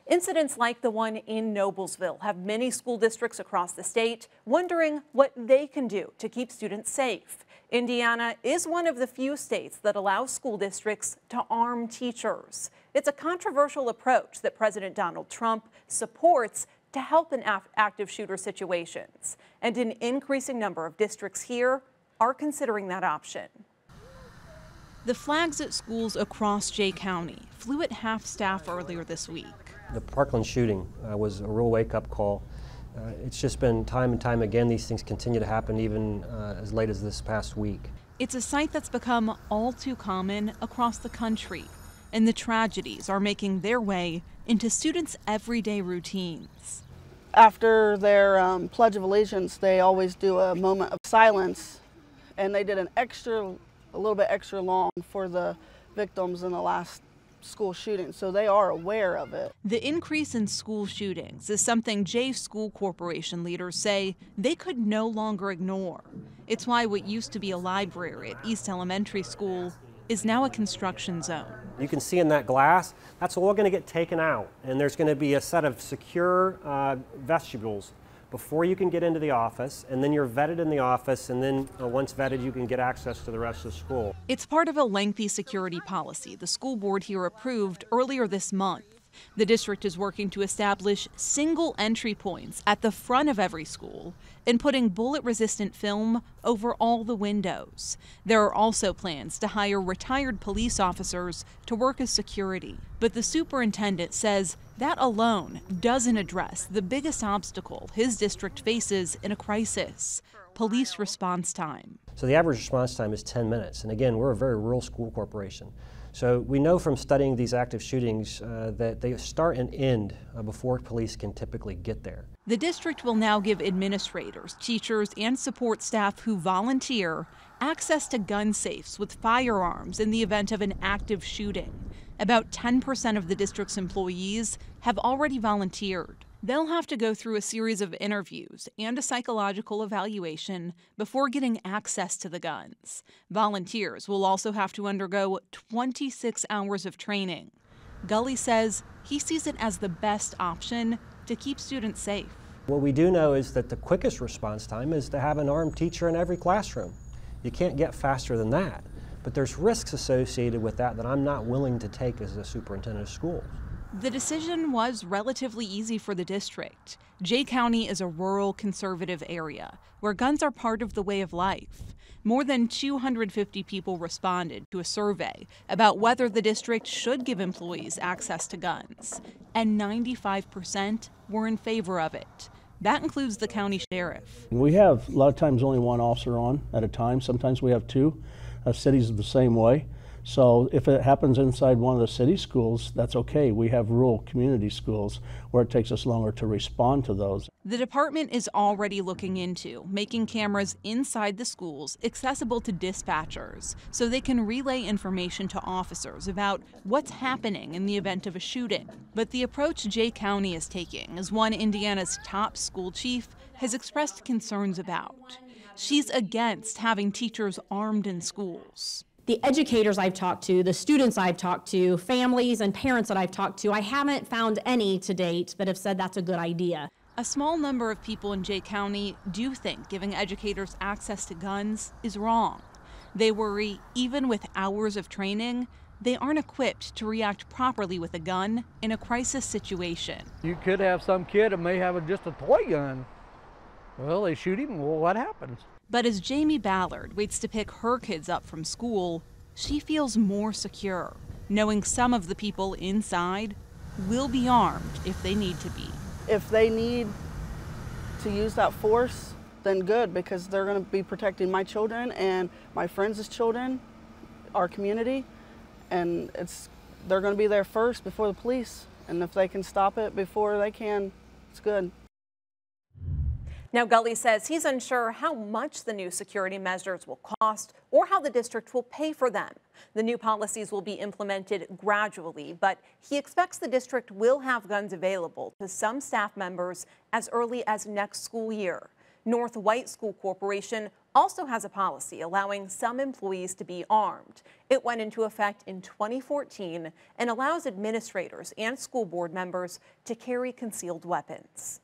Incidents like the one in Noblesville have many school districts across the state wondering what they can do to keep students safe. Indiana is one of the few states that allows school districts to arm teachers. It's a controversial approach that President Donald Trump supports to help in active shooter situations. And an increasing number of districts here are considering that option. The flags at schools across Jay County flew at half staff earlier this week. The Parkland shooting was a real wake-up call. It's just been time and time again, these things continue to happen even as late as this past week. It's a sight that's become all too common across the country, and the tragedies are making their way into students' everyday routines. After their Pledge of Allegiance, they always do a moment of silence, and they did a little bit extra long for the victims in the last school shooting, so they are aware of it. The increase in school shootings is something Jay School Corporation leaders say they could no longer ignore. It's why what used to be a library at East Elementary School is now a construction zone. You can see in that glass, that's all going to get taken out, and there's going to be a set of secure vestibules before you can get into the office, and then you're vetted in the office, and then once vetted, you can get access to the rest of the school. It's part of a lengthy security policy the school board here approved earlier this month. The district is working to establish single entry points at the front of every school and putting bullet-resistant film over all the windows. There are also plans to hire retired police officers to work as security. But the superintendent says that alone doesn't address the biggest obstacle his district faces in a crisis: police response time. So the average response time is 10 minutes. And again, we're a very rural school corporation. So we know from studying these active shootings that they start and end before police can typically get there. The district will now give administrators, teachers, and support staff who volunteer access to gun safes with firearms in the event of an active shooting. About 10% of the district's employees have already volunteered. They'll have to go through a series of interviews and a psychological evaluation before getting access to the guns. Volunteers will also have to undergo 26 hours of training. Gully says he sees it as the best option to keep students safe. What we do know is that the quickest response time is to have an armed teacher in every classroom. You can't get faster than that, but there's risks associated with that I'm not willing to take as a superintendent of schools. The decision was relatively easy for the district. Jay County is a rural, conservative area where guns are part of the way of life. More than 250 people responded to a survey about whether the district should give employees access to guns, and 95% were in favor of it. That includes the county sheriff. We have a lot of times only one officer on at a time. Sometimes we have two. Cities are the same way. So if it happens inside one of the city schools, that's okay. We have rural community schools where it takes us longer to respond to those. The department is already looking into making cameras inside the schools accessible to dispatchers so they can relay information to officers about what's happening in the event of a shooting. But the approach Jay County is taking is one Indiana's top school chief has expressed concerns about. She's against having teachers armed in schools. The educators I've talked to, the students I've talked to, families and parents that I've talked to, I haven't found any to date that have said that's a good idea. A small number of people in Jay County do think giving educators access to guns is wrong. They worry even with hours of training, they aren't equipped to react properly with a gun in a crisis situation. You could have some kid that may have just a toy gun. Well, they shoot him, well, what happens? But as Jamie Ballard waits to pick her kids up from school, she feels more secure, knowing some of the people inside will be armed if they need to be. If they need to use that force, then good, because they're going to be protecting my children and my friends' children, our community, and they're going to be there first before the police. And if they can stop it before they can, it's good. Now, Gully says he's unsure how much the new security measures will cost or how the district will pay for them. The new policies will be implemented gradually, but he expects the district will have guns available to some staff members as early as next school year. North White School Corporation also has a policy allowing some employees to be armed. It went into effect in 2014 and allows administrators and school board members to carry concealed weapons.